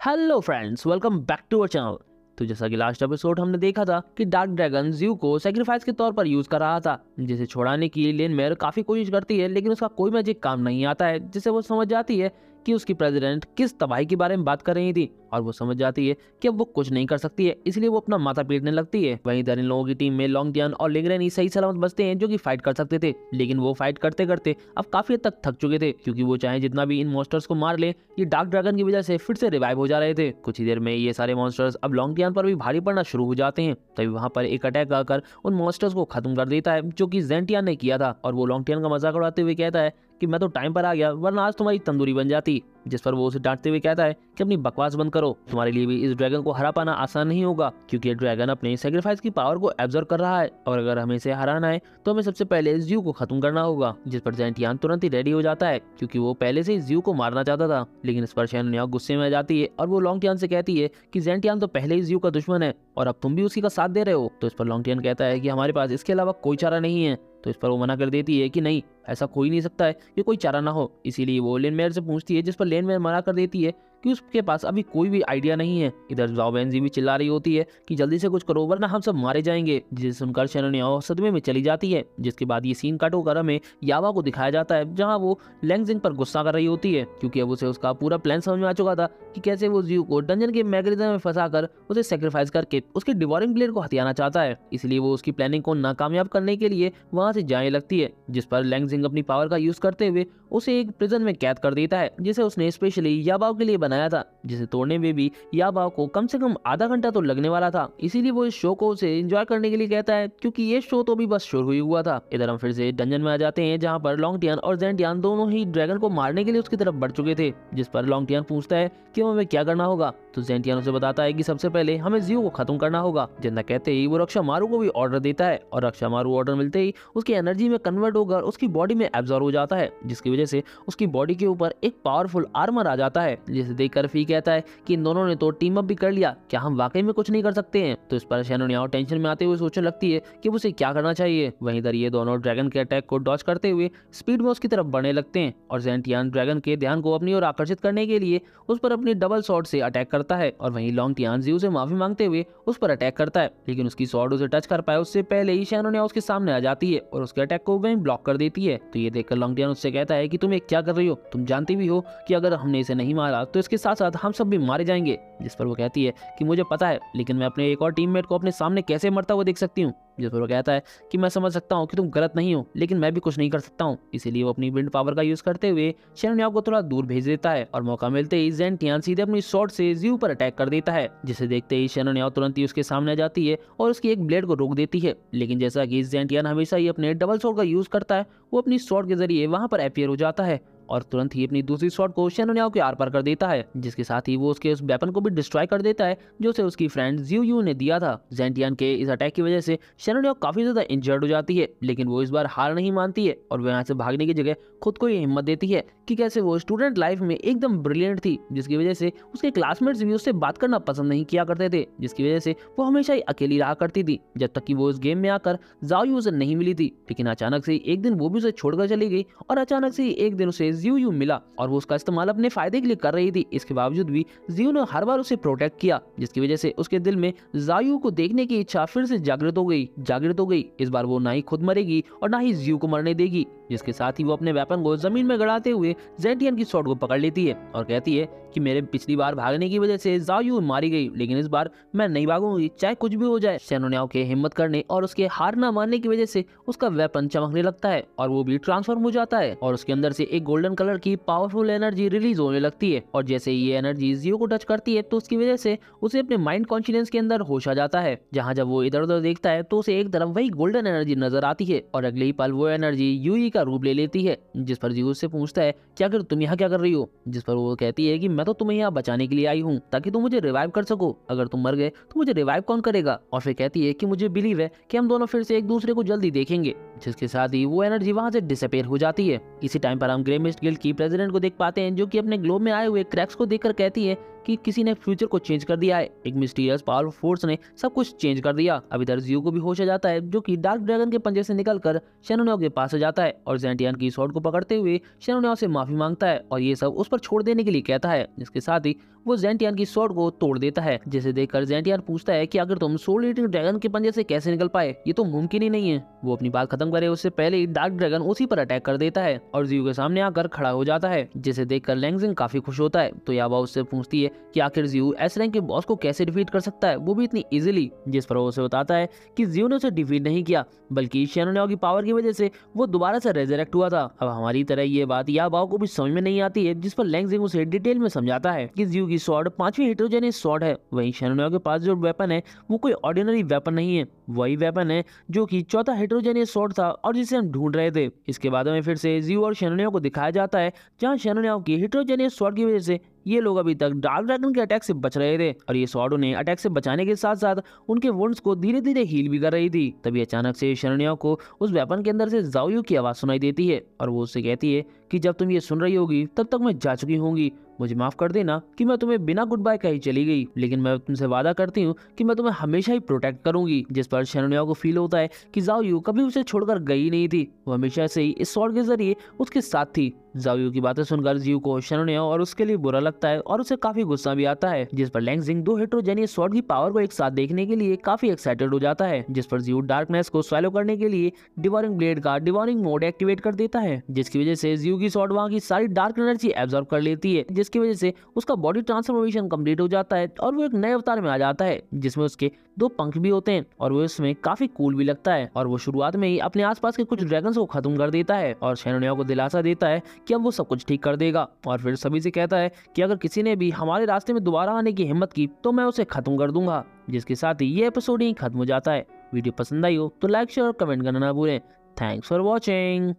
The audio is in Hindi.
Hello friends, welcome back to our channel. तो जैसा कि लास्ट एपिसोड हमने देखा था कि डार्क ड्रैगन ज़्यू को सैक्रिफाइस के तौर पर यूज कर रहा था, जिसे छुड़ाने की लेन मेयर काफी कोशिश करती है, लेकिन उसका कोई मैजिक काम नहीं आता है, जिससे वो समझ जाती है कि उसकी प्रेसिडेंट किस तबाही के बारे में बात कर रही थी और वो समझ जाती है कि अब वो कुछ नहीं कर सकती है, इसलिए वो अपना माथा पीटने लगती है। वहीं इधर इन लोगों की टीम में लॉन्गटियन और लेग्रेनी सही सलामत बचते हैं, जो कि फाइट कर सकते थे, लेकिन वो फाइट करते करते अब काफी हद तक थक चुके थे, क्योंकि वो चाहे जितना भी इन मॉन्स्टर्स को मार ले, ये डार्क ड्रैगन की वजह से फिर से रिवाइव हो जा रहे थे। कुछ ही देर में ये सारे मॉन्स्टर्स अब लॉन्गटियन पर भी भारी पड़ना शुरू हो जाते हैं। तभी वहां पर एक अटैक आकर उन मॉन्स्टर्स को खत्म कर देता है, जो कि जेंटियन ने किया था, और वो लॉन्गटियन का मजाक उड़ाते हुए कहता है कि मैं तो टाइम पर आ गया, वरना आज तुम्हारी तंदूरी बन जाती। जिस पर वो उसे डांटते हुए कहता है कि अपनी बकवास बंद करो, तुम्हारे लिए भी इस ड्रैगन को हरा पाना आसान नहीं होगा, क्योंकि ये ड्रैगन अपने सैक्रिफाइस की पावर को एब्जॉर्ब कर रहा है, और अगर हमें इसे हराना है तो हमें सबसे पहले ज़्यू को खत्म करना होगा। जिस पर जेंटियान तुरंत ही रेडी हो जाता है, क्योंकि वो पहले से ही ज़्यू को मारना चाहता था। लेकिन इस पर शैनोनिया गुस्से में आ जाती है और वो लॉन्गटियन से कहती है कि जेंटियान तो पहले ही ज़्यू का दुश्मन है और अब तुम भी उसी का साथ दे रहे हो। तो इस पर लॉन्गटियन कहता है कि हमारे पास इसके अलावा कोई चारा नहीं है। तो इस पर वो मना कर देती है कि नहीं, ऐसा कोई नहीं सकता है कि कोई चारा ना हो। इसीलिए वो लेनमेयर से पूछती है, जिस पर लेनमेयर मना कर देती है कि उसके पास अभी कोई भी आइडिया नहीं है। इधर ज़ाओ बेंजी भी चिल्ला रही होती है कि जल्दी से कुछ करो, वरना हम सब मारे जाएंगे। जिसे सुनकर शैनोनिया सदमे में चली जाती है। जिसके बाद ये सीन कट होकर हमें यावा को दिखाया जाता है, जहाँ वो लैंगजिंग पर गुस्सा कर रही होती है, क्योंकि अब उसे उसका पूरा प्लान समझ में आ चुका था कि कैसे वो ज़्यू को डंजन के मैकेनिज्म में फंसाकर उसे सेक्रीफाइस करके उसके डिवोरिंग ब्लेड को हथियाना चाहता है। इसलिए वो उसकी प्लानिंग को नाकामयाब करने के लिए वहां से जाने लगती है। जिस पर लैंगजिंग अपनी पावर का यूज करते हुए उसे एक प्रिजन में कैद कर देता है, जिसे उसने स्पेशली याबाओ के लिए बनाया था, जिसे तोड़ने में भी याबाओ को कम से कम आधा घंटा तो लगने वाला था। इसीलिए वो इस शो को उसे एंजॉय करने के लिए कहता है, क्योंकि ये शो तो भी बस शुरू ही हुआ था। इधर हम फिर से डंजन में आ जाते हैं, जहाँ पर लॉन्गटियन और जेंटियन दोनों ही ड्रैगन को मारने के लिए उसकी तरफ बढ़ चुके थे। जिस पर लॉन्गटियन पूछता है कि हमें क्या करना होगा। तो जेंटियन उसे बताता है कि सबसे पहले हमें ज़्यू को खत्म करना होगा। जिंदा कहते ही वो रक्षामारू को भी ऑर्डर देता है, और रक्षामारू ऑर्डर मिलते ही उसकी एनर्जी में कन्वर्ट होकर उसकी बॉडी में एब्जॉर्ब हो जाता है, जिसकी वजह से उसकी बॉडी के ऊपर एक पावरफुल आर्मर आ जाता है। जिसे देखकर फी कहता है कि इन दोनों ने तो टीम अप भी कर लिया, क्या हम वाकई में कुछ नहीं कर सकते हैं। तो इस पर शैनोनिया टेंशन में आते हुए सोचने लगती है कि उसे क्या करना चाहिए। वहीं इधर ये दोनों ड्रैगन के अटैक को डॉज करते हुए स्पीड में उसकी तरफ बढ़ने लगते हैं, और जेंटियन ड्रैगन के ध्यान को अपनी ओर आकर्षित करने के लिए उस पर अपनी डबल स्वॉर्ड से अटैक करता है, और वहीं लॉन्गटियन ज़्यू से माफी मांगते हुए उस पर अटैक करता है, लेकिन उसकी स्वॉर्ड उसे टच कर पाए उससे पहले ही शैनोनिया उसके सामने आ जाती है और उसके अटैक को वहीं ब्लॉक कर देती है। तो ये देखकर लॉन्गटियन उससे कहता है कि तुम एक क्या कर रही हो, तुम जानती भी हो कि अगर हमने इसे नहीं मारा तो इसके साथ साथ हम सब भी मारे जाएंगे। जिस पर वो कहती है कि मुझे पता है, लेकिन मैं अपने एक और टीममेट को अपने सामने कैसे मरता हुआ देख सकती हूँ। जिस पर वो कहता है कि मैं समझ सकता हूँ कि तुम गलत नहीं हो, लेकिन मैं भी कुछ नहीं कर सकता हूँ। इसीलिए वो अपनी विंड पावर का यूज करते हुए शैनोनिया को थोड़ा दूर भेज देता है, और मौका मिलते ही जेंटियन सीधे अपनी स्वॉर्ड से ज़्यू पर अटैक कर देता है। जिसे देखते ही शैनोनिया तुरंत ही उसके सामने आ जाती है और उसकी एक ब्लेड को रोक देती है। लेकिन जैसा कि जेंटियन हमेशा ही अपने डबल स्वॉर्ड का यूज करता है, वो अपनी स्वॉर्ड के जरिए वहां पर अपीयर हो जाता है और तुरंत ही अपनी दूसरी शॉट को शैनोनिया के आर पार कर देता है, जिसके साथ ही वो उसके उस वेपन को भी डिस्ट्रॉय कर देता है जो उसे उसकी फ्रेंड ज़्यू यू ने दिया था। जेंटियन के इस अटैक की वजह से शैनोनिया काफी ज्यादा इंजर्ड हो जाती है, लेकिन वो इस बार हार नहीं मानती है और वो यहाँ से भागने की जगह खुद को ये हिम्मत देती है कि कैसे वो स्टूडेंट लाइफ में एकदम ब्रिलियंट थी, जिसकी वजह से उसके क्लासमेट्स भी उससे बात करना पसंद नहीं किया करते थे, जिसकी वजह से वो हमेशा ही अकेली रहा करती थी, जब तक कि वो इस गेम में आकर ज़ाओ यू से नहीं मिली थी। लेकिन अचानक से एक दिन वो भी उसे छोड़कर चली गई, और अचानक से एक दिन उसे ज़्यू यू मिला और वो उसका इस्तेमाल अपने फायदे के लिए कर रही थी। इसके बावजूद भी ज़्यू ने हर बार उसे प्रोटेक्ट किया, जिसकी वजह से उसके दिल में ज़ाओ यू को देखने की इच्छा फिर से जागृत हो गई। इस बार वो ना ही खुद मरेगी और ना ही ज़्यू को मरने देगी। जिसके साथ ही वो अपने वेपन को जमीन में गड़ाते हुए जेंटियन की स्वॉर्ड को पकड़ लेती है और कहती है कि मेरे पिछली बार भागने की वजह से ज़ाओ यू मारी गई, लेकिन इस बार मैं नहीं भागूंगी, चाहे कुछ भी हो जाए। शैनोनिया के हिम्मत करने और उसके हार ना मानने की वजह से उसका वेपन चमकने लगता है और वो भी ट्रांसफॉर्म हो जाता है, और उसके अंदर से एक गोल्डन कलर की पावरफुल एनर्जी रिलीज होने लगती है। और जैसे ही ये एनर्जी ज़्यू को टच करती है तो उसकी वजह से उसे अपने माइंड कॉन्शियस के अंदर होश आ जाता है, जहाँ जब वो इधर उधर देखता है तो उसे एक तरफ वही गोल्डन एनर्जी नजर आती है, और अगले ही पल वो एनर्जी यूई का रूप ले लेती है। जिस पर ज़्यू उससे पूछता है क्या कर तुम यहाँ क्या कर रही हो। जिस पर वो कहती है कि मैं तो तुम्हें यहाँ बचाने के लिए आई हूँ ताकि तुम मुझे रिवाइव कर सको, अगर तुम मर गए तो मुझे रिवाइव कौन करेगा। और फिर कहती है कि मुझे बिलीव है कि हम दोनों फिर से एक दूसरे को जल्दी देखेंगे। जिसके साथ ही वो एनर्जी वहां से डिसअपेयर हो जाती है। इसी टाइम पर हम ग्रे मिस्ट गिल्ड की प्रेसिडेंट को देख पाते हैं, जो कि अपने ग्लोब में आए हुए क्रैक्स को देखकर कहती है कि किसी ने फ्यूचर को चेंज कर दिया है। एक मिस्टीरियस पावरफुल फोर्स ने सब कुछ चेंज कर दिया। अब इधर जियो को भी होश आ जाता है, जो कि डार्क ड्रैगन के पंजे से निकलकर शेनोनियो के पास आ जाता है और ज़ेंटियान की स्वॉर्ड को पकड़ते हुए शेनोनियो से माफी मांगता है और ये सब उस पर छोड़ देने के लिए कहता है। इसके साथ ही वो ज़ेंटियान की स्वॉर्ड को तोड़ देता है, जिसे देखकर ज़ेंटियान पूछता है कि अगर तुम सोल ईटिंग ड्रैगन के पंजे से कैसे निकल पाए, ये तो मुमकिन ही नहीं है। वो अपनी बात खत्म करे उससे पहले ही डार्क ड्रैगन उसी पर अटैक कर देता है और जियो के सामने आकर खड़ा हो जाता है, जिसे देखकर लैंगजिंग काफी खुश होता है। तो याबा उससे पूछती है कि आखिर जियो एस रैंक के बॉस को कैसे डिफीट कर सकता है, वो भी इतनी इजीली। जिस पर वो उसे बताता है कि जियो ने उसे डिफीट नहीं किया, बल्कि शेनोनियो की पावर की वजह से वो दोबारा से रेजरेक्ट हुआ था। अब हमारी तरह ये बात याबाओ को भी समझ में नहीं आती है, जिस पर लैंगजिंग उसे डिटेल में समझाता है कि जियो की स्वॉर्ड 5वीं हेटेरोजेनियस स्वॉर्ड है, वहीं शेनोनियो के पास जो वेपन है वो कोई ऑर्डिनरी वेपन नहीं है, वही वेपन है जो कि चौथा हेटेरोजेनियस स्वॉर्ड था और जिसे हम ढूंढ रहे थे। इसके बाद में फिर से जियो और शेनोनियो को दिखाया जाता है, जहां शेनोनियो की हेटेरोजेनियस स्वॉर्ड की वजह से ये लोग अभी तक डार्क ड्रैगन के अटैक से बच रहे थे और ये स्वॉर्ड उन्हें अटैक से बचाने के साथ साथ उनके वुंड्स को धीरे धीरे हील भी कर रही थी। तभी अचानक से शेनोनियो को उस वेपन के अंदर से ज़ाओयू की आवाज़ सुनाई देती है और वो उससे कहती है कि जब तुम ये सुन रही होगी तब तक मैं जा चुकी होंगी, मुझे माफ कर देना कि मैं तुम्हें बिना गुड बाय कही चली गई, लेकिन मैं तुमसे वादा करती हूँ कि मैं तुम्हें हमेशा ही प्रोटेक्ट करूंगी। जिस पर शेनोनियो को फील होता है कि ज़ाओयू कभी उसे छोड़कर गई नहीं थी, वो हमेशा से ही इस स्वॉर्ड के जरिए उसके साथ थी। ज़ाओयू की बातें सुनकर जियो को शेनोनियो और उसके लिए बुरा लगता है और उसे काफी गुस्सा भी आता है, जिस पर लैंगजिंग 2 हेटेरोजेनियस स्वॉर्ड की पावर को एक साथ देखने के लिए काफी एक्साइटेड हो जाता है। जिस पर जियो डार्कनेस को स्वैलो करने के लिए डिवॉरिंग ब्लेड का डिवॉरिंग मोड एक्टिवेट कर देता है, जिसकी वजह से जियो की स्वॉर्ड वहां की सारी डार्क एनर्जी एब्जॉर्ब कर लेती है, जिसकी वजह से उसका बॉडी ट्रांसफॉर्मेशन कंप्लीट हो जाता है और वो एक नए अवतार में आ जाता है, जिसमें उसके 2 पंख भी होते हैं और वो इसमें काफी कूल भी लगता है। और वो शुरुआत में ही अपने आसपास के कुछ ड्रैगन्स को खत्म कर देता है और शेनोनियो को दिलासा देता है कि अब वो सब कुछ ठीक कर देगा और फिर सभी से कहता है कि अगर किसी ने भी हमारे रास्ते में दोबारा आने की हिम्मत की तो मैं उसे खत्म कर दूंगा। जिसके साथ ही ये एपिसोड ही खत्म हो जाता है। वीडियो पसंद आई हो तो लाइक शेयर और कमेंट करना ना भूलें। Thanks for watching.